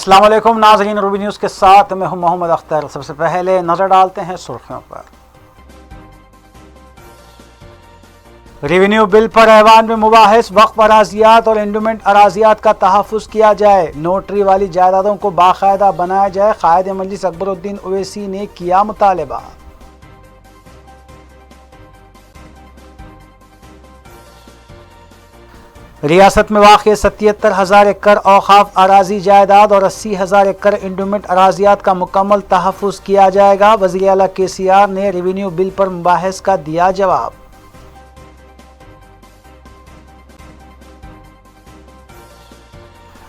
السلام علیکم ناظرین، روبی نیوز کے ساتھ میں ہوں محمد اختر۔ سب سے پہلے نظر ڈالتے ہیں سرخیوں پر۔ ریونیو بل پر ایوان میں مباحث، وقف اراضیات اور انڈومنٹ اراضیات کا تحفظ کیا جائے، نوٹری والی جائیدادوں کو باقاعدہ بنایا جائے، قائد مجلس اکبر الدین اویسی نے کیا مطالبہ۔ ریاست میں واقع 77,000 ایکڑ اوقاف اراضی جائیداد اور 80,000 ایکڑ انڈومنٹ اراضیات کا مکمل تحفظ کیا جائے گا، وزیر اعلیٰ KCR نے ریونیو بل پر مباحث کا دیا جواب۔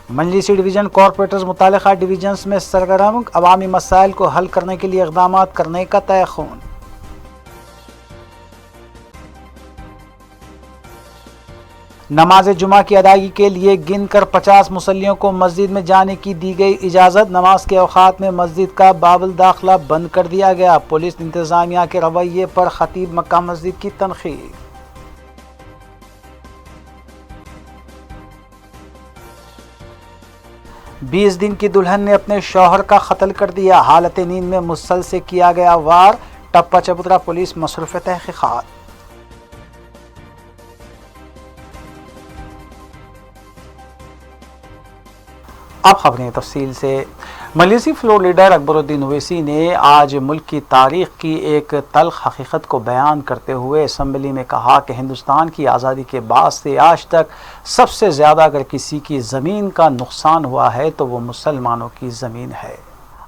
مجلسی ڈویژن کارپوریٹرز متعلقہ ڈویژنز میں سرگرم، عوامی مسائل کو حل کرنے کے لیے اقدامات کرنے کا تیقن۔ نماز جمعہ کی ادائیگی کے لیے گن کر 50 مصلیوں کو مسجد میں جانے کی دی گئی اجازت، نماز کے اوقات میں مسجد کا باب الداخلہ بند کر دیا گیا، پولیس انتظامیہ کے رویے پر خطیب مکہ مسجد کی تنقید۔ بیس دن کی دلہن نے اپنے شوہر کا قتل کر دیا، حالت نیند میں مسل سے کیا گیا وار، ٹپا چبوترا پولیس مصروف تحقیقات۔ اب خبریں تفصیل سے۔ مجلسی فلور لیڈر اکبر الدین اویسی نے آج ملک کی تاریخ کی ایک تلخ حقیقت کو بیان کرتے ہوئے اسمبلی میں کہا کہ ہندوستان کی آزادی کے بعد سے آج تک سب سے زیادہ اگر کسی کی زمین کا نقصان ہوا ہے تو وہ مسلمانوں کی زمین ہے۔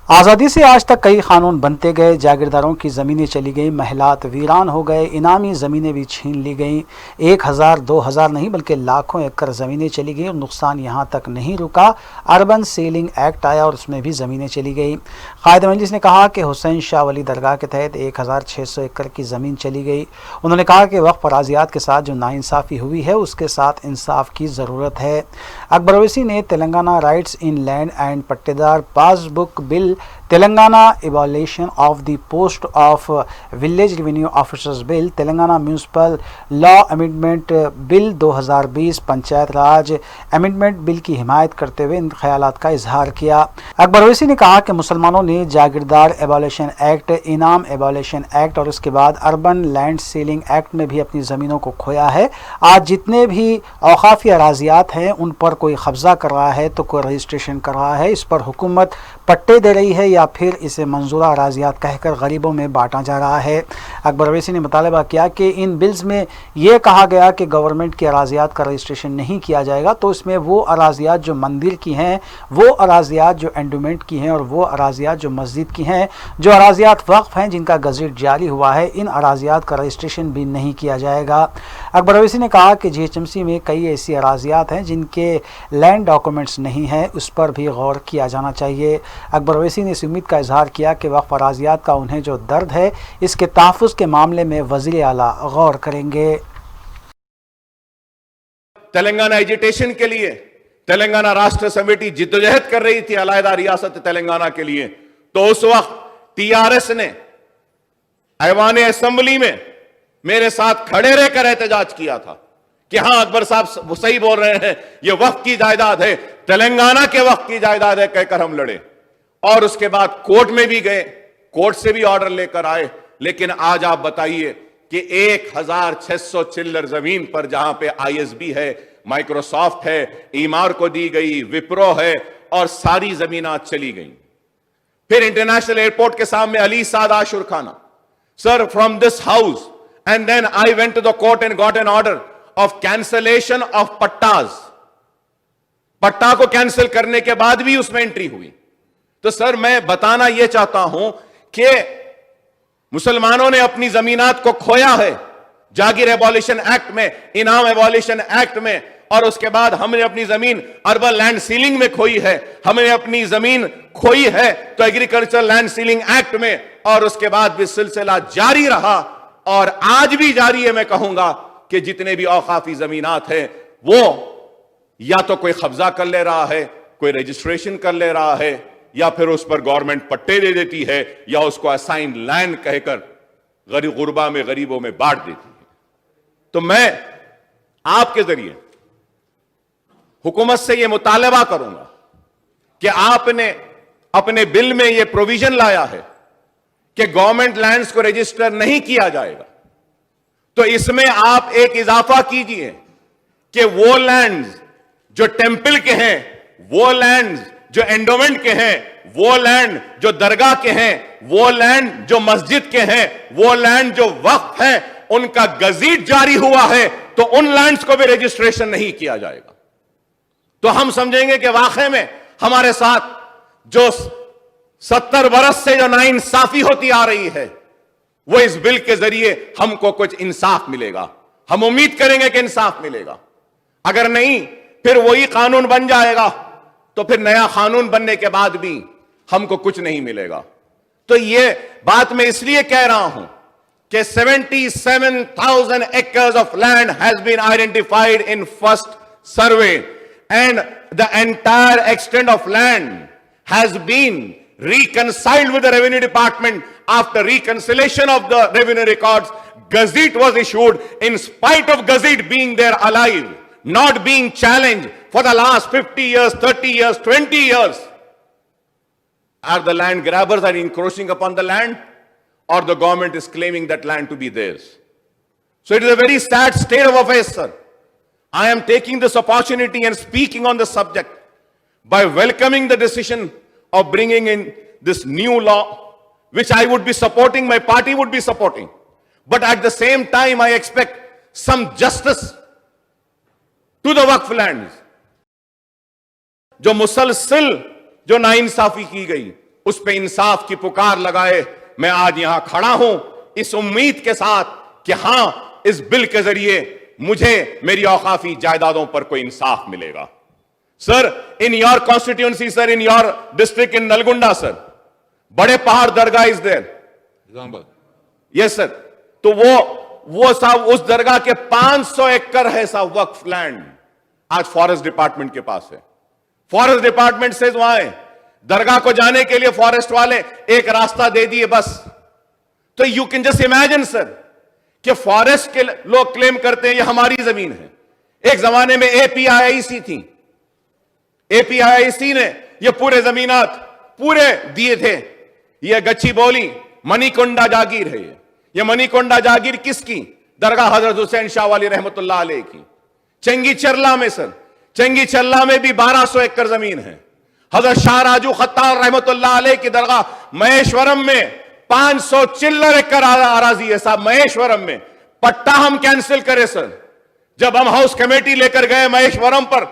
آزادی سے آج تک کئی قانون بنتے گئے، جاگیرداروں کی زمینیں چلی گئیں، محلات ویران ہو گئے، انعامی زمینیں بھی چھین لی گئیں، 1,000 2,000 نہیں بلکہ لاکھوں ایکڑ زمینیں چلی گئیں اور نقصان یہاں تک نہیں رکا، اربن سیلنگ ایکٹ آیا اور اس میں بھی زمینیں چلی گئیں۔ قائد مجلس نے کہا کہ حسین شاہ ولی درگاہ کے تحت 1,600 ایکڑ کی زمین چلی گئی۔ انہوں نے کہا کہ وقف اراضیات کے ساتھ جو ناانصافی ہوئی ہے اس کے ساتھ انصاف کی ضرورت ہے۔ اکبر اویسی نے Telangana rights in land and پٹے دار pass book bill, Telangana abolition of the post of village revenue officers bill, Telangana municipal law amendment bill 2020، panchayat raj amendment bill کی حمایت کرتے ہوئے ان خیالات کا اظہار کیا۔ اکبر اویسی نے کہا کہ مسلمانوں نے جاگیردار ایبالیشن ایکٹ، انعام ایبالیشن ایکٹ اور اس کے بعد اربن لینڈ سیلنگ ایکٹ میں بھی اپنی زمینوں کو کھویا ہے۔ آج جتنے بھی اوقافی اراضیات ہیں ان پر کوئی قبضہ کر رہا ہے تو کوئی رجسٹریشن کر رہا ہے، اس پر حکومت پٹے دے رہی ہے یا پھر اسے منظورہ اراضیات کہہ کر غریبوں میں بانٹا جا رہا ہے۔ اکبر اویسی نے مطالبہ کیا کہ ان بلز میں یہ کہا گیا کہ گورنمنٹ کی اراضیات کا رجسٹریشن نہیں کیا جائے گا تو اس میں وہ اراضیات جو مندر کی ہیں، وہ اراضیات جو انڈومنٹ کی ہیں اور وہ اراضیات جو مسجد کی ہیں، جو اراضیات وقف ہیں جن کا گزٹ جاری ہوا ہے، ان اراضیات کا رجسٹریشن بھی نہیں کیا جائے گا۔ اکبر اویسی نے کہا کہ GHMC میں کئی ایسی اراضیات ہیں جن کے لینڈ ڈاکومنٹس نہیں ہیں، اس پر بھی غور کیا جانا چاہیے۔ اکبر اویسی نے اس امید کا اظہار کیا کہ وقف اراضیات کا انہیں جو درد ہے اس کے تحفظ کے معاملے میں وزیر اعلیٰ غور کریں گے۔ تلنگانہ ایجیٹیشن کے لیے تلنگانہ راشٹر سمیتی جدوجہد کر رہی تھی علیحدہ ریاست تلنگانہ کے لیے، تو اس وقت TRS نے ایوان اسمبلی میں میرے ساتھ کھڑے رہ کر احتجاج کیا تھا کہ ہاں اکبر صاحب وہ صحیح بول رہے ہیں، یہ وقت کی جائیداد ہے، تلنگانہ کے وقت کی جائیداد ہے کہہ کر ہم لڑے، اور اس کے بعد کورٹ میں بھی گئے، کورٹ سے بھی آرڈر لے کر آئے۔ لیکن آج آپ بتائیے کہ 1,600 چلر زمین پر جہاں پہ ISB ہے، مائکروسافٹ ہے، ایمار کو دی گئی، وپرو ہے، اور ساری زمینات چلی گئیں۔ پھر انٹرنیشنل ایئرپورٹ کے سامنے علی Saad Ashoor Khana, sir from this house and then I went to the court and got an order of cancellation of pattas, patta کو کینسل کرنے کے بعد بھی اس میں انٹری ہوئی۔ تو سر میں بتانا یہ چاہتا ہوں کہ مسلمانوں نے اپنی زمینات کو کھویا ہے، جاگیر ایبالیشن ایکٹ میں، انعام ایبالیشن ایکٹ میں، اور اس کے بعد ہم نے اپنی زمین اربن لینڈ سیلنگ میں کھوئی ہے، ہم نے اپنی زمین کھوئی ہے تو ایگریکلچر لینڈ سیلنگ ایکٹ میں، اور اس کے بعد بھی سلسلہ جاری رہا اور آج بھی جاری ہے۔ میں کہوں گا کہ جتنے بھی اوقافی زمینات ہیں وہ یا تو کوئی قبضہ کر لے رہا ہے، کوئی رجسٹریشن کر لے رہا ہے، یا پھر اس پر گورنمنٹ پٹے دے دیتی ہے، یا اس کو اسائن لینڈ کہہ کر غربا میں غریبوں میں بانٹ دیتی ہے۔ تو میں آپ کے ذریعے حکومت سے یہ مطالبہ کروں گا کہ آپ نے اپنے بل میں یہ پروویژن لایا ہے کہ گورنمنٹ لینڈز کو رجسٹر نہیں کیا جائے گا، تو اس میں آپ ایک اضافہ کیجئے کہ وہ لینڈز جو ٹیمپل کے ہیں، وہ لینڈز جو اینڈومنٹ کے ہیں، وہ لینڈ جو درگاہ کے ہیں، وہ لینڈ جو مسجد کے ہیں، وہ لینڈ جو وقف ہیں، ان کا گزیٹ جاری ہوا ہے تو ان لینڈز کو بھی رجسٹریشن نہیں کیا جائے گا۔ تو ہم سمجھیں گے کہ واقعے میں ہمارے ساتھ جو 70 برس سے جو ناانصافی ہوتی آ رہی ہے، وہ اس بل کے ذریعے ہم کو کچھ انصاف ملے گا۔ ہم امید کریں گے کہ انصاف ملے گا، اگر نہیں پھر وہی قانون بن جائے گا، تو پھر نیا قانون بننے کے بعد بھی ہم کو کچھ نہیں ملے گا۔ تو یہ بات میں اس لیے کہہ رہا ہوں کہ 77,000 acres of land has been identified in first survey, and the entire extent of land has been reconciled with the Revenue Department. After reconciliation of the revenue records, gazette was issued. In spite of gazette being there alive, not being challenged for the last 50 years, 30 years, 20 years, are the land grabbers are encroaching upon the land, or the government is claiming that land to be theirs. So it is a very sad state of affairs, sir. I am taking this opportunity and speaking on the subject by welcoming the decision of bringing in this new law, which I would be supporting, my party would be supporting. But at the same time, I expect some justice to the Waqf lands. جو مسلسل جو ناانصافی کی گئی، اس پہ انصاف کی پکار لگائے میں آج یہاں کھڑا ہوں، اس امید کے ساتھ کہ ہاں اس بل کے ذریعے مجھے میری اوقافی جائیدادوں پر کوئی انصاف ملے گا۔ سر، in your constituency, sir, in your district in Nalgonda, sir, بڑے پہاڑ درگاہ is there. Yes, sir. تو وہ صاحب اس درگاہ کے 500 ایکڑ ہے صاحب وقف لینڈ، آج فارسٹ ڈپارٹمنٹ کے پاس ہے۔ فارسٹ ڈپارٹمنٹ سے وہاں ہے، درگاہ کو جانے کے لیے فارسٹ والے ایک راستہ دے دیے بس۔ تو یو کین جسٹ امیجن سر کہ فارسٹ کے لوگ کلیم کرتے ہیں یہ ہماری زمین ہے۔ ایک زمانے میں اے پی آئی سی تھی، اے پی آئی سی نے یہ پورے زمینات پورے دیے تھے۔ یہ گچھی بولی منی کنڈا جاگیر ہے، یہ منی کنڈا جاگیر کس کی؟ درگاہ حضرت حسین شاہ والی رحمت اللہ علیہ کی۔ چنگی چرلا میں سر، چنگی چرلا میں بھی 1200 ایکڑ زمین ہے۔ حضرت شاہ راجو خطار رحمت اللہ علیہ کی درگاہ مہیشورم میں 500 چلر ایکڑ اراضی ہے صاحب مہیشورم میں۔ پٹا ہم کینسل کرے سر، جب ہم ہاؤس کمیٹی لے کر گئے مہیشورم پر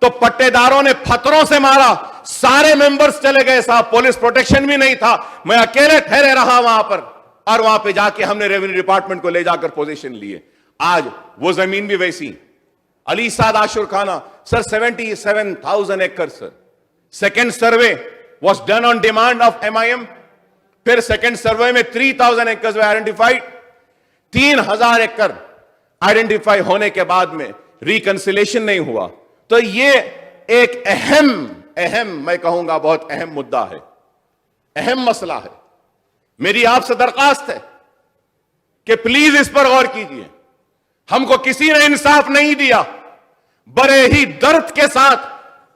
تو پٹے داروں نے پتھروں سے مارا، سارے ممبرز چلے گئے صاحب، پولیس پروٹیکشن بھی نہیں تھا، میں اکیلے ٹھہرے رہا وہاں پر، اور وہاں پہ جا کے ہم نے ریونیو ڈپارٹمنٹ کو لے جا کر پوزیشن لیے۔ آج وہ زمین بھی ویسی۔ علی Saad Ashoor Khana sir 77,000 acre sir. Second survey was done on demand of MIM، پھر سیکنڈ سروے میں 3,000 ایکڑز وے آئیڈینٹیفائڈ، 3,000 ایکڑ آئیڈینٹیفائی ہونے کے بعد میں ریکنسیلیشن نہیں ہوا۔ تو یہ ایک اہم میں کہوں گا بہت اہم مدعا ہے، اہم مسئلہ ہے۔ میری آپ سے درخواست ہے کہ پلیز اس پر غور کیجئے۔ ہم کو کسی نے انصاف نہیں دیا، بڑے ہی درد کے ساتھ،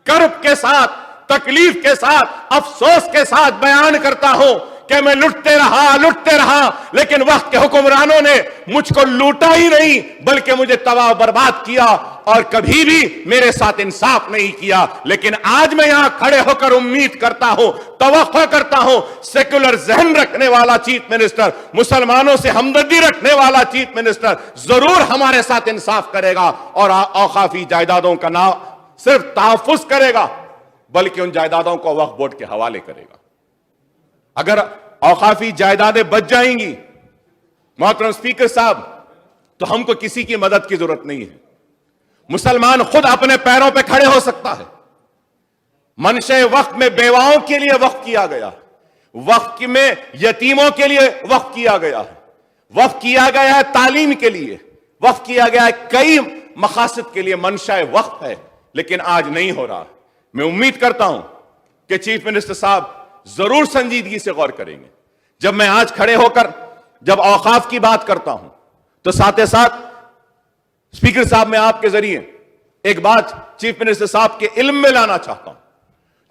کرب کے ساتھ، تکلیف کے ساتھ، افسوس کے ساتھ بیان کرتا ہوں کہ میں لٹتے رہا، لیکن وقت کے حکمرانوں نے مجھ کو لوٹا ہی نہیں بلکہ مجھے تباہ و برباد کیا، اور کبھی بھی میرے ساتھ انصاف نہیں کیا۔ لیکن آج میں یہاں کھڑے ہو کر امید کرتا ہوں، توقع کرتا ہوں، سیکولر ذہن رکھنے والا چیف منسٹر، مسلمانوں سے ہمدردی رکھنے والا چیف منسٹر ضرور ہمارے ساتھ انصاف کرے گا، اور اوقافی جائیدادوں کا نہ صرف تحفظ کرے گا بلکہ ان جائیدادوں کو وقف بورڈ کے حوالے کرے گا۔ اگر اوقافی جائیدادیں بچ جائیں گی محترم اسپیکر صاحب، تو ہم کو کسی کی مدد کی ضرورت نہیں ہے۔ مسلمان خود اپنے پیروں پہ کھڑے ہو سکتا ہے۔ منشے وقف میں بیواؤں کے لیے وقف کیا گیا، وقف میں یتیموں کے لیے وقف کیا گیا ہے، وقف کیا گیا ہے تعلیم کے لیے، وقف کیا گیا ہے کئی مقاصد کے لیے منشا وقف ہے، لیکن آج نہیں ہو رہا۔ میں امید کرتا ہوں کہ چیف منسٹر صاحب ضرور سنجیدگی سے غور کریں گے۔ جب میں آج کھڑے ہو کر جب اوقاف کی بات کرتا ہوں تو ساتھ ساتھ اسپیکر صاحب میں آپ کے ذریعے ایک بات چیف منسٹر صاحب کے علم میں لانا چاہتا ہوں۔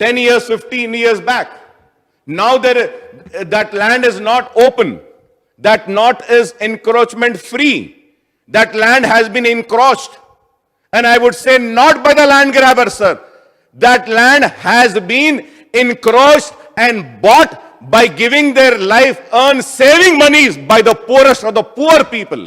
10 years, 15 years back. Now that land is not open. That lot is encroachment free. That land has been encroached. And I would say not by the land grabber, sir. That land has been encroached and bought by giving their life, earned saving monies by the poorest of the poor people.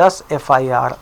10 FIR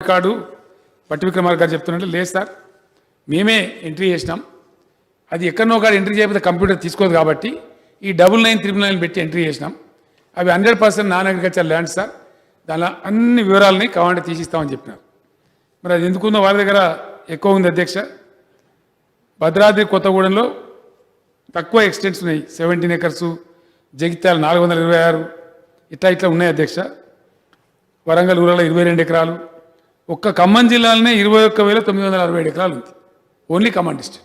card పట్టి విక్రమార్ గారు చెప్తున్నట్టు లేదు sir, మేమే entry చేసినాం, అది ఎక్కడనో కాడ entry చేయకపోతే కంప్యూటర్ తీసుకోదు కాబట్టి ఈ 9999 పెట్టి ఎంట్రీ చేసినాం. అవి 100% నాన్ అగ్రికల్చర్ ల్యాండ్ సార్. దానిలో అన్ని వివరాలని కావాలంటే తీసిస్తామని చెప్పినారు. మరి అది ఎందుకుందో వారి దగ్గర ఎక్కువ ఉంది అధ్యక్ష. భద్రాద్రి కొత్తగూడెంలో తక్కువ ఎక్స్టెంట్స్ ఉన్నాయి, 17 acres, జగిత్యాల 426, ఇట్లా ఉన్నాయి అధ్యక్ష. వరంగల్ రూరల్ 22 ఎకరాలు, ఒక్క ఖమ్మం జిల్లాలోనే 21,967 ఎకరాలు ఉంది, ఓన్లీ ఖమ్మం డిస్ట్రిక్ట్.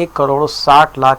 1,60,00,000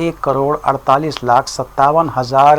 1,48,57,000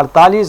48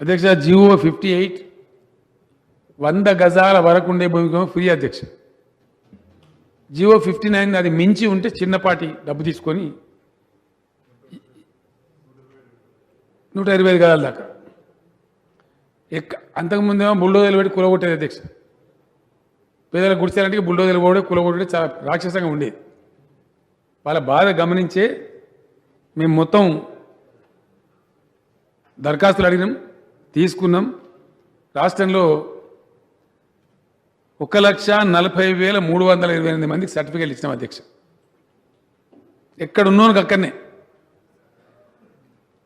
అధ్యక్ష జియో 58 100 గజాల వరకు ఉండే భూమికి ఫ్రీ అధ్యక్ష. జియో 59 అది మించి ఉంటే చిన్నపాటి డబ్బు తీసుకొని 125 గజాల దాకా. అంతకుముందేమో బుల్డోజర్లు పెట్టి కూలగొట్టేది అధ్యక్ష. పేదలకు గుడిచారంటే బుల్డోజర్లు కూడా కూలగొట్టే చాలా రాక్షసంగా ఉండేది. వాళ్ళ బాధ గమనించే మేము మొత్తం దరఖాస్తులు అడిగినాం, తీసుకున్నాం. రాష్ట్రంలో 1,40,328 మందికి సర్టిఫికేట్లు ఇచ్చినాం అధ్యక్ష. ఎక్కడున్నోనికి అక్కడనే.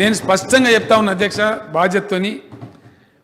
నేను స్పష్టంగా చెప్తా ఉన్నా అధ్యక్ష బాధ్యతతోని,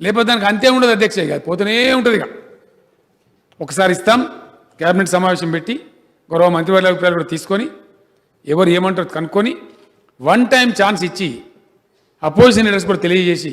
లేకపోతే దానికి అంతే ఉండదు అధ్యక్ష, ఇక పోతూనే ఉంటుంది. ఇక ఒకసారి ఇస్తాం, క్యాబినెట్ సమావేశం పెట్టి గౌరవ మంత్రివర్గ అభిప్రాయాలు కూడా తీసుకొని ఎవరు ఏమంటారో కనుక్కొని వన్ టైం ఛాన్స్ ఇచ్చి అపోజిషన్ లీడర్స్ కూడా తెలియజేసి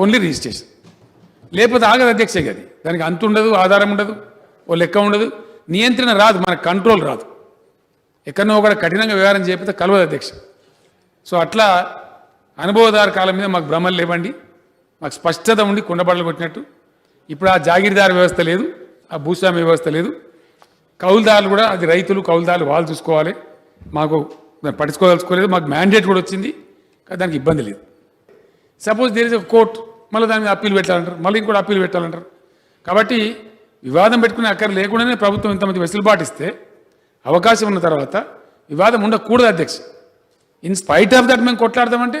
ఓన్లీ రిజిస్ట్రేషన్। లేకపోతే ఆగదు అధ్యక్ష, అది దానికి అంత ఉండదు, ఆధారం ఉండదు, ఓ లెక్క ఉండదు, నియంత్రణ రాదు, మన కంట్రోల్ రాదు। ఎక్కడో ఒకటి కఠినంగా వ్యవహారం చేయకపోతే కలవదు అధ్యక్ష। సో అట్లా అనుభవదారు కాలం మీద మాకు భ్రమలు లేవండి, మాకు స్పష్టత ఉండి కుండబడలు కొట్టినట్టు। ఇప్పుడు ఆ జాగీర్దార్ వ్యవస్థ లేదు, ఆ భూస్వామ్య వ్యవస్థ లేదు। కౌలుదారులు కూడా, అది రైతులు కౌలుదారులు వాళ్ళు చూసుకోవాలి, మాకు పట్టించుకోదలుచుకోలేదు। మాకు మ్యాండేట్ కూడా వచ్చింది, కానీ దానికి ఇబ్బంది లేదు। Suppose there is a court, మళ్ళీ దాని మీద అప్పీల్ పెట్టాలంటారు, మళ్ళీ ఇంకోటి అప్పీల్ పెట్టాలంటారు। కాబట్టి వివాదం పెట్టుకునే అక్కర లేకుండానే ప్రభుత్వం ఇంతమంది వెసులుబాటు ఇస్తే, అవకాశం ఉన్న తర్వాత వివాదం ఉండకూడదు అధ్యక్ష। ఇన్ స్పైట్ ఆఫ్ దట్ మేము కొట్లాడదామంటే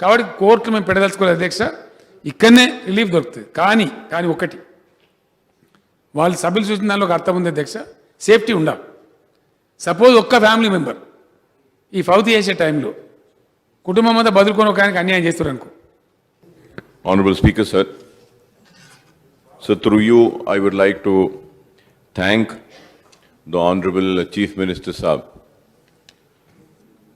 కాబట్టి కోర్టు మేము పెట్టదలుచుకోలేదు అధ్యక్ష. ఇక్కడనే రిలీఫ్ దొరుకుతుంది. కానీ ఒకటి వాళ్ళు సభ్యులు చూసిన దానిలో ఒక అర్థం ఉంది అధ్యక్ష. సేఫ్టీ ఉండాలి. సపోజ్ ఒక్క ఫ్యామిలీ మెంబర్ ఈ ఫౌతి చేసే టైంలో కుటుంబం అంతా బదులుకొని ఒక ఆయనకి అన్యాయం చేస్తారు అనుకో. Honorable Speaker, sir. So through you, I would like to thank the Honorable Chief Minister Saab,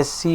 SC,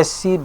SC,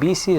BC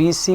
BC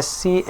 SC,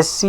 SC,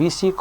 BC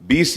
BC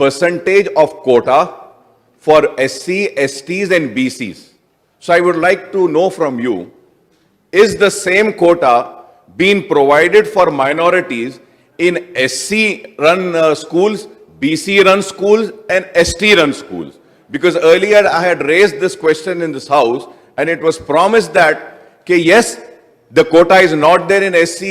percentage of quota for SC, STs and BCs. So I would like to know from you, is the same quota being provided for minorities in SC run schools, BC run schools and ST run schools? Because earlier I had raised this question in this house and it was promised that yes, the quota is not there in SC,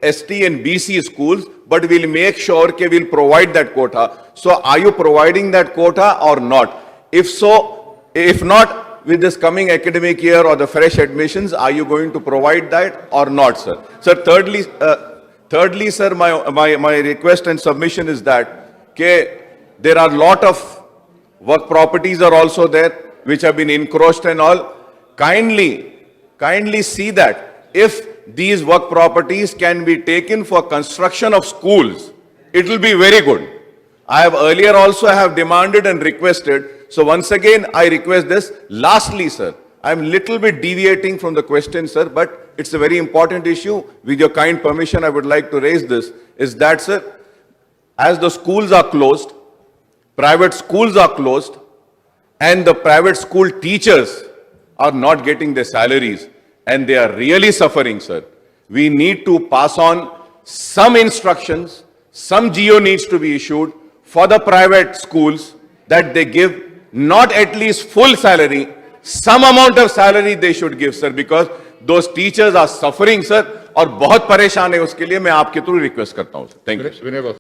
ST and BC schools, but we'll make sure we'll provide that quota. So are you providing that quota or not? If so, if not, with this coming academic year or the fresh admissions, are you going to provide that or not, sir? Sir, thirdly, sir, my request and submission is that there are a lot of work properties are also there which have been encroached and all. Kindly see that if these work properties can be taken for construction of schools, it will be very good. I have earlier also have demanded and requested. So once again, I request this. Lastly, sir, I'm little bit deviating from the question, sir, but it's a very important issue. With your kind permission, I would like to raise this, is that, sir, as the schools are closed, private schools are closed, and the private school teachers are not getting their salaries, and they are really suffering, sir. We need to pass on some instructions, some GO needs to be issued for the private schools that they give not at least full salary, some amount of salary they should give, sir, because those teachers are suffering, sir, اور بہت پریشان ہے. اس کے لیے میں آپ کے through request کرتا ہوں. Thank you.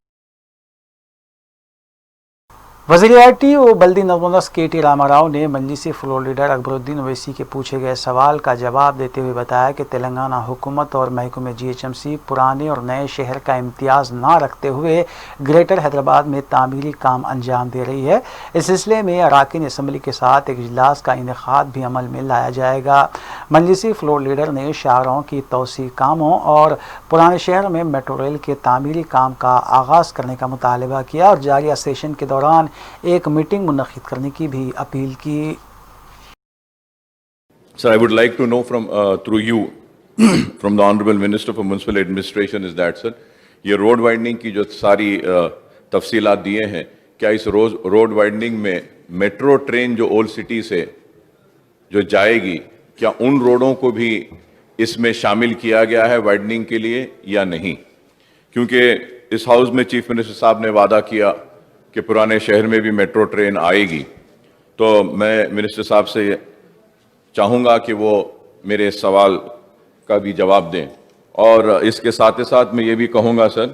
وزیر آئی ٹی و بلدی نظم کے ٹی راما راؤ نے مجلسی فلور لیڈر اکبر الدین اویسی کے پوچھے گئے سوال کا جواب دیتے ہوئے بتایا کہ تلنگانہ حکومت اور محکمہ جی ایچ ایم سی پرانے اور نئے شہر کا امتیاز نہ رکھتے ہوئے گریٹر حیدرآباد میں تعمیری کام انجام دے رہی ہے. اس سلسلے میں اراکین اسمبلی کے ساتھ ایک اجلاس کا انعقاد بھی عمل میں لایا جائے گا. مجلسی فلور لیڈر نے شاہراہوں کی توسیع کاموں اور پرانے شہر میں میٹرو ریل کے تعمیری کام کا آغاز کرنے کا مطالبہ کیا اور جاریہ سیشن کے دوران ایک میٹنگ منعقد کرنے کی بھی اپیل کی. Sir, I would like to know from through you from the Honorable Minister for Municipal Administration is that, sir, یہ روڈ وائڈنگ کی جو ساری تفصیلات دیے ہیں, کیا اس روڈ وائڈنگ میں میٹرو ٹرین جو اولڈ سٹی سے جو جائے گی, کیا ان روڈوں کو بھی اس میں شامل کیا گیا ہے وائڈنگ کے لیے یا نہیں؟ کیونکہ اس ہاؤس میں چیف منسٹر صاحب نے وعدہ کیا کہ پرانے شہر میں بھی میٹرو ٹرین آئے گی, تو میں منسٹر صاحب سے چاہوں گا کہ وہ میرے سوال کا بھی جواب دیں. اور اس کے ساتھ ساتھ میں یہ بھی کہوں گا سر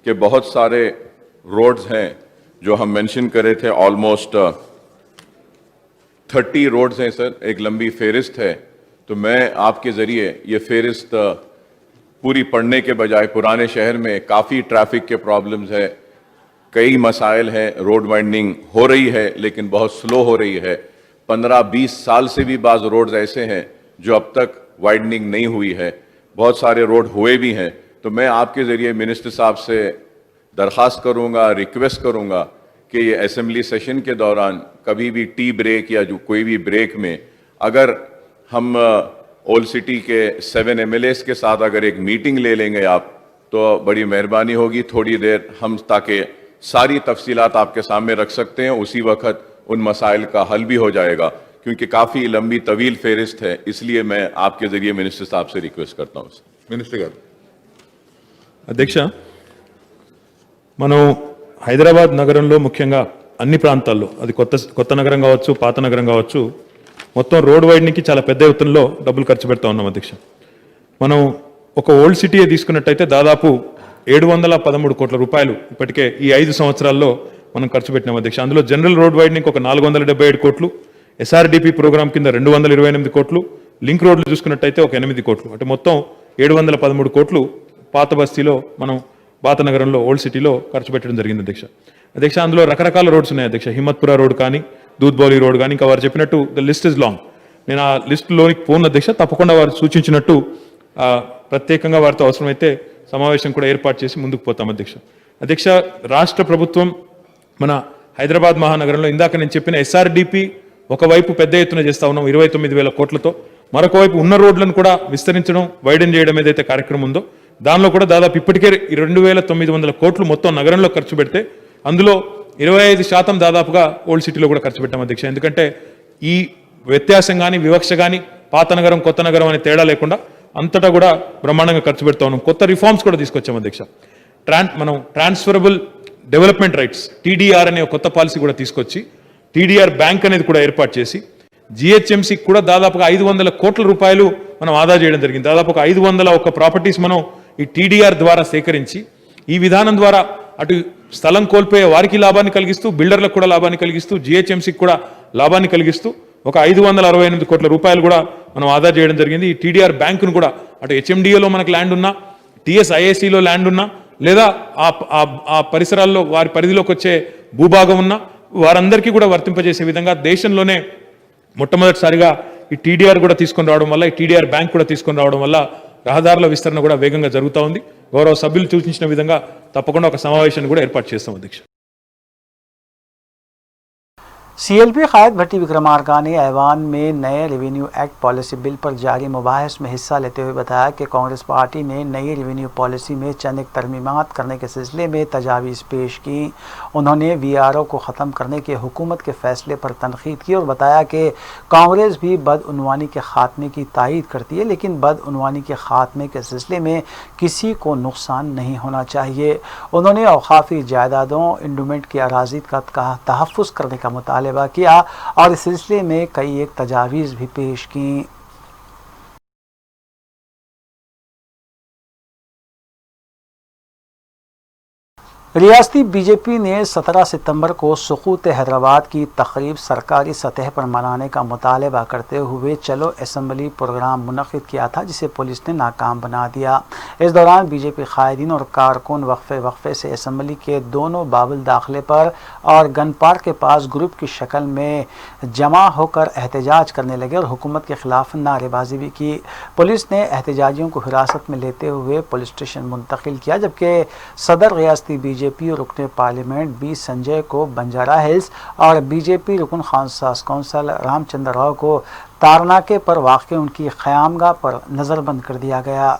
کہ بہت سارے روڈز ہیں جو ہم مینشن کرے تھے, آلموسٹ 30 روڈز ہیں سر, ایک لمبی فہرست ہے. تو میں آپ کے ذریعے یہ فہرست پوری پڑھنے کے بجائے, پرانے شہر میں کافی ٹریفک کے پرابلمز ہے, کئی مسائل ہیں, روڈ وائڈنگ ہو رہی ہے لیکن بہت سلو ہو رہی ہے. 15-20 سال سے بھی بعض روڈز ایسے ہیں جو اب تک وائڈنگ نہیں ہوئی ہے, بہت سارے روڈ ہوئے بھی ہیں. تو میں آپ کے ذریعے منسٹر صاحب سے درخواست کروں گا, ریکویسٹ کروں گا کہ یہ اسمبلی سیشن کے دوران کبھی بھی ٹی بریک یا جو کوئی بھی بریک میں اگر ہم اولڈ سٹی کے 7 MLAs کے ساتھ اگر ایک میٹنگ لے لیں گے آپ, تو بڑی مہربانی ہوگی. تھوڑی دیر ہم تاکہ ساری تفصیلات آپ کے سامنے رکھ سکتے ہیں, اسی وقت ان مسائل کا حل بھی ہو جائے گا, کیونکہ کافی لمبی طویل فہرست ہے. اس لیے میں آپ کے ذریعے منسٹر صاحب سے ریکویسٹ کرتا ہوں. منسٹر గారు. అధ్యక్ష, మనం హైదరాబాద్ నగరంలో ముఖ్యంగా అన్ని ప్రాంతాల్లో, అది కొత్త నగరం కావచ్చు, పాత నగరం కావచ్చు, మొత్తం రోడ్ వైడ్నింగ్కి చాలా పెద్ద ఎత్తునలో డబ్బులు ఖర్చు పెడతా ఉన్నాం అధ్యక్ష. మనం ఒక ఓల్డ్ సిటీ తీసుకున్నట్టయితే దాదాపు 713 కోట్ల రూపాయలు ఇప్పటికే ఈ 5 సంవత్సరాల్లో మనం ఖర్చు పెట్టినాం అధ్యక్ష. అందులో జనరల్ రోడ్ వైడ్నింగ్ ఒక 477 కోట్లు, ఎస్ఆర్డిపి ప్రోగ్రామ్ కింద 228 కోట్లు, లింక్ రోడ్లు చూసుకున్నట్టయితే ఒక 8 కోట్లు, అంటే మొత్తం 713 కోట్లు పాత బస్తీలో మనం పాత నగరంలో ఓల్డ్ సిటీలో ఖర్చు పెట్టడం జరిగింది అధ్యక్ష. అధ్యక్ష, అందులో రకరకాల రోడ్స్ ఉన్నాయి అధ్యక్ష. హిమ్మత్పురా రోడ్ కానీ, దూద్బౌలి రోడ్ కానీ, ఇంకా వారు చెప్పినట్టు ద లిస్ట్ ఇస్ లాంగ్. నేను ఆ లిస్టులోనికి పోను అధ్యక్ష. తప్పకుండా వారు సూచించినట్టు ప్రత్యేకంగా వారితో అవసరమైతే సమావేశం కూడా ఏర్పాటు చేసి ముందుకు పోతాం అధ్యక్ష. అధ్యక్ష, రాష్ట్ర ప్రభుత్వం మన హైదరాబాద్ మహానగరంలో ఇందాక నేను చెప్పిన ఎస్ఆర్డిపి ఒకవైపు పెద్ద ఎత్తున చేస్తా ఉన్నాం 29,000 కోట్లతో, మరొక వైపు ఉన్న రోడ్లను కూడా విస్తరించడం, వైడెన్ చేయడం ఏదైతే కార్యక్రమం ఉందో దానిలో కూడా దాదాపు ఇప్పటికే 2,900 కోట్లు మొత్తం నగరంలో ఖర్చు పెడితే అందులో 25% దాదాపుగా ఓల్డ్ సిటీలో కూడా ఖర్చు పెట్టాం అధ్యక్ష. ఎందుకంటే ఈ వ్యత్యాసం కానీ, వివక్ష కానీ, పాత నగరం కొత్త నగరం అనే తేడా లేకుండా అంతటా కూడా బ్రహ్మాండంగా ఖర్చు పెడతా ఉన్నాం. కొత్త రిఫార్మ్స్ కూడా తీసుకొచ్చాం అధ్యక్ష. మనం ట్రాన్స్ఫరబుల్ డెవలప్మెంట్ రైట్స్ TDR అనే కొత్త పాలసీ కూడా తీసుకొచ్చి TDR బ్యాంక్ అనేది కూడా ఏర్పాటు చేసి GHMCకి కూడా దాదాపుగా 500 కోట్ల రూపాయలు మనం ఆదా చేయడం జరిగింది. దాదాపు 501 ప్రాపర్టీస్ మనం ఈ TDR ద్వారా సేకరించి ఈ విధానం ద్వారా అటు స్థలం కోల్పోయే వారికి లాభాన్ని కలిగిస్తూ, బిల్డర్లకు కూడా లాభాన్ని కలిగిస్తూ, GHMCకి కూడా లాభాన్ని కలిగిస్తూ ఒక 568 కోట్ల రూపాయలు కూడా మనం ఆదా చేయడం జరిగింది. ఈ TDR బ్యాంకును కూడా అటు HMDAలో మనకు ల్యాండ్ ఉన్నా, TSIACలో ల్యాండ్ ఉన్నా, లేదా ఆ పరిసరాల్లో వారి పరిధిలోకి వచ్చే భూభాగం ఉన్నా వారందరికీ కూడా వర్తింపజేసే విధంగా దేశంలోనే మొట్టమొదటిసారిగా ఈ TDR కూడా తీసుకొని రావడం వల్ల, ఈ TDR బ్యాంక్ కూడా తీసుకొని రావడం వల్ల రహదారుల విస్తరణ కూడా వేగంగా జరుగుతూ ఉంది. గౌరవ సభ్యులు సూచించిన విధంగా తప్పకుండా ఒక సమావేశాన్ని కూడా ఏర్పాటు చేస్తాం అధ్యక్ష. CLP قائد بھٹی وکرمارکا نے ایوان میں نئے ریونیو ایکٹ پالیسی بل پر جاری مباحث میں حصہ لیتے ہوئے بتایا کہ کانگریس پارٹی نے نئی ریونیو پالیسی میں چند ایک ترمیمات کرنے کے سلسلے میں تجاویز پیش کی. انہوں نے VRO کو ختم کرنے کے حکومت کے فیصلے پر تنقید کی اور بتایا کہ کانگریس بھی بدعنوانی کے خاتمے کی تائید کرتی ہے، لیکن بدعنوانی کے خاتمے کے سلسلے میں کسی کو نقصان نہیں ہونا چاہیے. انہوں نے اوقافی جائیدادوں، انڈومنٹ کی اراضی کا تحفظ کرنے کا مطالبہ مطالبہ کیا اور اس سلسلے میں کئی ایک تجاویز بھی پیش کیں۔ ریاستی بی جے پی نے 17 ستمبر کو سقوط حیدرآباد کی تقریب سرکاری سطح پر منانے کا مطالبہ کرتے ہوئے چلو اسمبلی پروگرام منعقد کیا تھا، جسے پولیس نے ناکام بنا دیا۔ اس دوران بی جے پی قائدین اور کارکن وقفے سے اسمبلی کے دونوں بابل داخلے پر اور گن پارک کے پاس گروپ کی شکل میں جمع ہو کر احتجاج کرنے لگے اور حکومت کے خلاف نعرے بازی بھی کی۔ پولیس نے احتجاجیوں کو حراست میں لیتے ہوئے پولیس اسٹیشن منتقل کیا، جبکہ صدر ریاستی بی جے پی اور رکن پارلیمنٹ بی سنجے کو بنجارہ ہلز اور بی جے پی رکن خاص کونسل رام چندر راؤ کو تارناکے پر واقع ان کی قیامگاہ پر نظر بند کر دیا گیا۔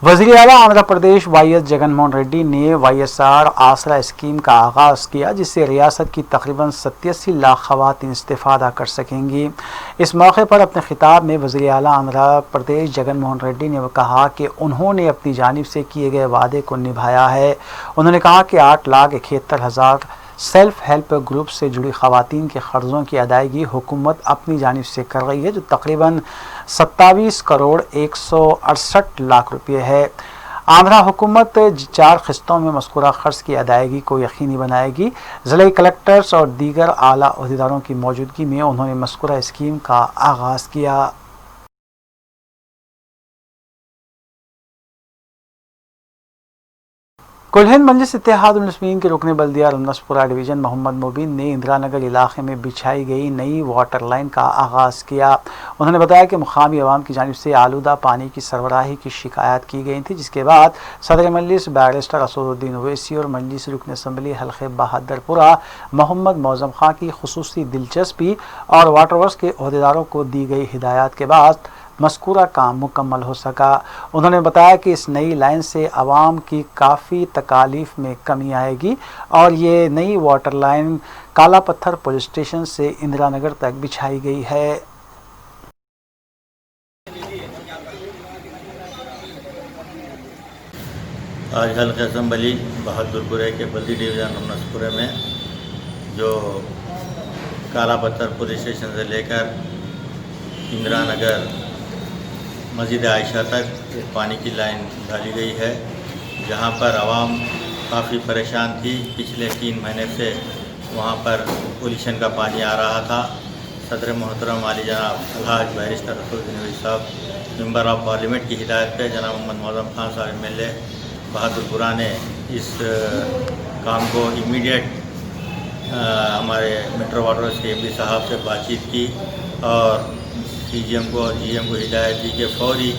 وزیر اعلیٰ آندھرا پردیش وائی ایس جگن موہن ریڈی نے Y S R Aasara scheme کا آغاز کیا، جس سے ریاست کی تقریباً 87 لاکھ خواتین استفادہ کر سکیں گی۔ اس موقع پر اپنے خطاب میں وزیر اعلیٰ آندھرا پردیش جگن موہن ریڈی نے کہا کہ انہوں نے اپنی جانب سے کیے گئے وعدے کو نبھایا ہے۔ انہوں نے کہا کہ 8,71,000 سیلف ہیلپ گروپ سے جڑی خواتین کے قرضوں کی ادائیگی حکومت اپنی جانب سے کر رہی ہے، جو تقریباً 27 کروڑ 168 لاکھ روپے ہے۔ آندھرا حکومت 4 قسطوں میں مذکورہ قرض کی ادائیگی کو یقینی بنائے گی۔ ضلعی کلکٹرز اور دیگر اعلیٰ عہدیداروں کی موجودگی میں انہوں نے مذکورہ اسکیم کا آغاز کیا۔ کل ہند مجلس اتحاد المسلمین کے رکن بلدیہ رمنسپورہ ڈویژن محمد مبین نے اندرا نگر علاقے میں بچھائی گئی نئی واٹر لائن کا آغاز کیا۔ انہوں نے بتایا کہ مقامی عوام کی جانب سے آلودہ پانی کی سربراہی کی شکایات کی گئی تھی، جس کے بعد صدر مجلس بیرسٹر اسد الدین اویسی اور مجلس رکن اسمبلی حلقہ بہادر پورہ محمد معظم خان کی خصوصی دلچسپی اور واٹر ورکس کے عہدیداروں کو دی گئی ہدایات کے بعد مذکورہ کام مکمل ہو سکا۔ انہوں نے بتایا کہ اس نئی لائن سے عوام کی کافی تکالیف میں کمی آئے گی اور یہ نئی واٹر لائن کالا پتھر پولیس اسٹیشن سے اندرا نگر تک بچھائی گئی ہے۔ آج حلقہ اسمبلی بہادر پورے کے بلدی ڈویژن رمنسپورے میں جو کالا پتھر پولیس اسٹیشن سے لے کر اندرا نگر مسجد عائشہ تک پانی کی لائن ڈالی گئی ہے، جہاں پر عوام کافی پریشان تھی۔ پچھلے 3 مہینے سے وہاں پر پولیوشن کا پانی آ رہا تھا۔ صدر محترم عالی جناب الحاج بیرسٹر اسد الدین اویسی صاحب ممبر آف پارلیمنٹ کی ہدایت پہ جناب محمد معظم خان صاحب ایم ایل اے بہادر پورہ نے اس کام کو امیڈیٹ ہمارے میٹرو واٹر ورکس کے ایم ڈی صاحب سے بات چیت کی اور سی جی ایم کو اور جی ایم کو ہدایت دی کہ فوری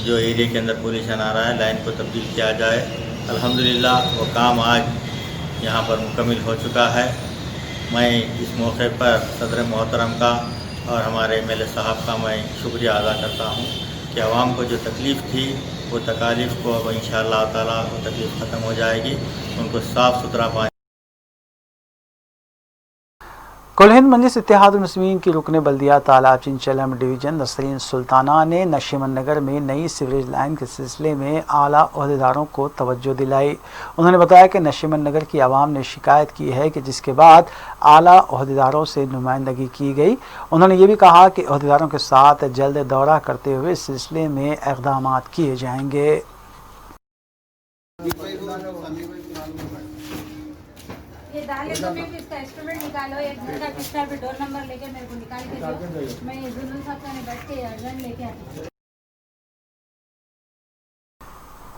جو ایریا کے اندر پولیوشن آ رہا ہے لائن کو تبدیل کیا جائے۔ الحمدللہ وہ کام آج یہاں پر مکمل ہو چکا ہے۔ میں اس موقع پر صدر محترم کا اور ہمارے ایم ایل اے صاحب کا میں شکریہ ادا کرتا ہوں کہ عوام کو جو تکلیف تھی وہ تکالیف کو اب انشاءاللہ تعالیٰ وہ تکلیف ختم ہو جائے گی، ان کو صاف ستھرا پانی۔ کل ہند مجلس اتحاد المسلمین کی رکن بلدیہ تالاب چنچلم ڈویژن نسرین سلطانہ نے نشیمن نگر میں نئی سیوریج لائن کے سلسلے میں اعلیٰ عہدیداروں کو توجہ دلائی۔ انہوں نے بتایا کہ نشیمن نگر کی عوام نے شکایت کی ہے کہ جس کے بعد اعلیٰ عہدیداروں سے نمائندگی کی گئی۔ انہوں نے یہ بھی کہا کہ عہدیداروں کے ساتھ جلد دورہ کرتے ہوئے اس سلسلے میں اقدامات کیے جائیں گے۔ یہ ڈالے تو میں اس کا انسٹرومنٹ نکالو، ایک گھر کا کس طرح پہ ڈور نمبر لے کے میرے کو نکال کے دو، میں زنون صاحب سے بیٹھ کے ارجن لے کے آتی ہوں۔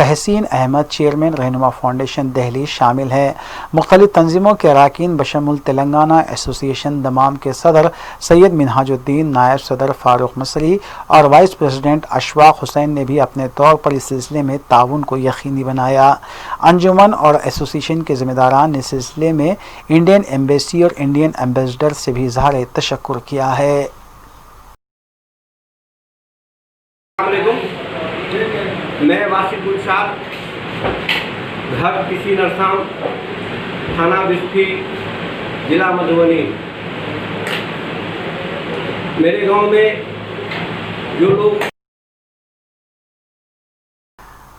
تحسین احمد چیئرمین رہنما فاؤنڈیشن دہلی شامل ہیں۔ مختلف تنظیموں کے اراکین بشمول تلنگانہ ایسوسی ایشن دمام کے صدر سید منہاج الدین، نائب صدر فاروق مصری اور وائس پریزیڈنٹ اشفاق حسین نے بھی اپنے طور پر اس سلسلے میں تعاون کو یقینی بنایا۔ انجمن اور ایسوسی ایشن کے ذمہ داران نے اس سلسلے میں انڈین ایمبیسی اور انڈین ایمبیسڈر سے بھی اظہار تشکر کیا ہے۔ السلام علیکم، میں واسف گلشاد، گھر کسی نرسام، تھانہ بسفی، ضلع مدھوبنی۔ میرے گاؤں میں جو لوگ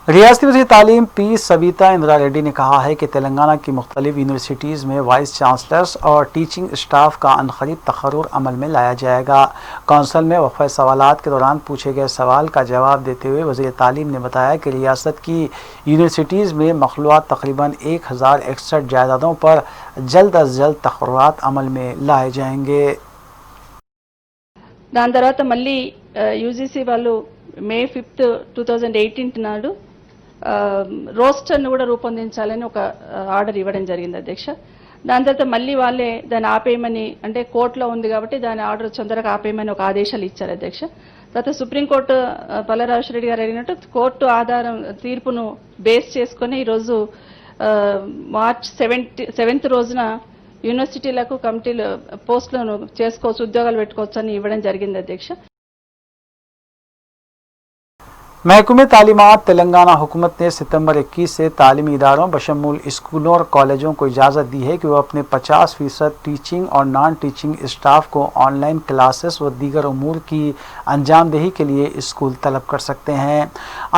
ریاستی وزیر تعلیم پی سبیتا اندرا ریڈی نے کہا ہے کہ تلنگانہ کی مختلف یونیورسٹیز میں وائس چانسلرز اور ٹیچنگ اسٹاف کا عنقریب تقرر عمل میں لایا جائے گا۔ کونسل میں وقفہ سوالات کے دوران پوچھے گئے سوال کا جواب دیتے ہوئے وزیر تعلیم نے بتایا کہ ریاست کی یونیورسٹیز میں مخلوط تقریباً 1061 جائیدادوں پر جلد از جلد تقررات عمل میں لائے جائیں گے۔ దాని తర్వాత మళ్ళీ యూజీసీ వాళ్ళు May 5, 2018 నాడు రోస్టర్ను కూడా రూపొందించాలని ఒక ఆర్డర్ ఇవ్వడం జరిగింది అధ్యక్ష. దాని తర్వాత మళ్ళీ వాళ్ళే దాన్ని ఆపేయమని, అంటే కోర్టులో ఉంది కాబట్టి దాని ఆర్డర్ తొందరగా ఆపేయమని ఒక ఆదేశాలు ఇచ్చారు అధ్యక్ష. తర్వాత సుప్రీంకోర్టు పల్లరాజు రెడ్డి గారు అడిగినట్టు కోర్టు ఆధారం తీర్పును బేస్ చేసుకుని ఈరోజు March 7th రోజున యూనివర్సిటీలకు కమిటీలు పోస్టులను చేసుకోవచ్చు, ఉద్యోగాలు పెట్టుకోవచ్చు అని ఇవ్వడం జరిగింది అధ్యక్ష. محکمہ تعلیمات تلنگانہ حکومت نے ستمبر 21 سے تعلیمی اداروں بشمول اسکولوں اور کالجوں کو اجازت دی ہے کہ وہ اپنے 50% ٹیچنگ اور نان ٹیچنگ اسٹاف کو آن لائن کلاسز و دیگر امور کی انجام دہی کے لیے اسکول طلب کر سکتے ہیں۔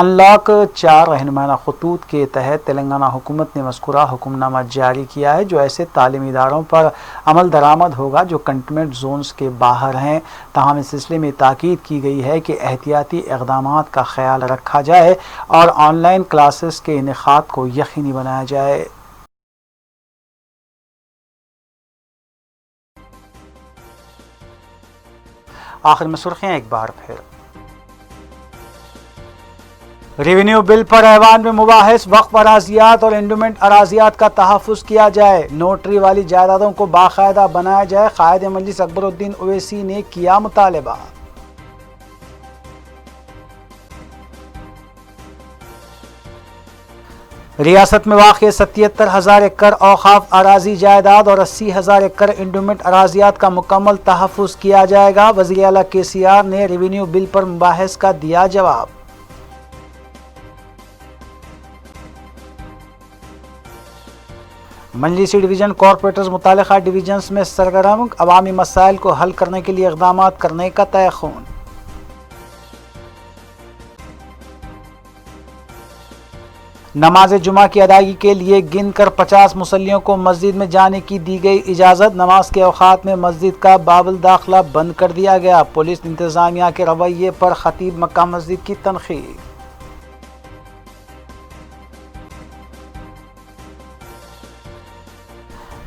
انلاک 4 رہنمانہ خطوط کے تحت تلنگانہ حکومت نے مذکورہ حکم نامہ جاری کیا ہے جو ایسے تعلیمی اداروں پر عمل درآمد ہوگا جو کنٹینمنٹ زونز کے باہر ہیں۔ تاہم اس سلسلے میں تاکید کی گئی ہے کہ احتیاطی اقدامات کا خیال رکھا جائے اور آن لائن کلاسز کے انعقاد کو یقینی بنایا جائے۔ آخر میں سرخیاں ایک بار پھر۔ ریونیو بل پر ایوان میں مباحث، وقف اراضیات اور انڈومنٹ اراضیات کا تحفظ کیا جائے، نوٹری والی جائیدادوں کو باقاعدہ بنایا جائے، قائد مجلس اکبر الدین اویسی نے کیا مطالبہ۔ ریاست میں واقع 77,000 ایکڑ اوقاف اراضی جائیداد اور 80,000 ایکڑ انڈومنٹ اراضیات کا مکمل تحفظ کیا جائے گا، وزیر اعلیٰ KCR نے ریونیو بل پر مباحث کا دیا جواب۔ مجلسی ڈویژن کارپوریٹرز متعلقہ ڈویژنز میں سرگرم، عوامی مسائل کو حل کرنے کے لیے اقدامات کرنے کا تیقن۔ نماز جمعہ کی ادائیگی کے لیے گن کر 50 مصلیوں کو مسجد میں جانے کی دی گئی اجازت، نماز کے اوقات میں مسجد کا باب الداخلہ بند کر دیا گیا، پولیس انتظامیہ کے رویے پر خطیب مکہ مسجد کی تنقید۔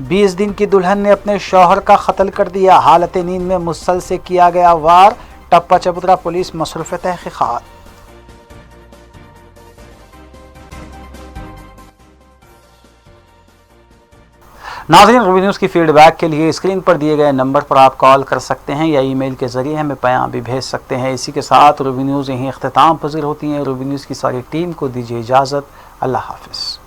بیس دن کی دلہن نے اپنے شوہر کا قتل کر دیا، حالت نیند میں مسل سے کیا گیا وار، ٹپا چبوترا پولیس مصروف تحقیقات۔ ناظرین، روبی نیوز کی فیڈ بیک کے لیے اسکرین پر دیے گئے نمبر پر آپ کال کر سکتے ہیں یا ای میل کے ذریعے ہمیں پیام بھی بھیج سکتے ہیں۔ اسی کے ساتھ روبی نیوز یہیں اختتام پذیر ہوتی ہیں۔ روبی نیوز کی ساری ٹیم کو دیجیے اجازت، اللہ حافظ۔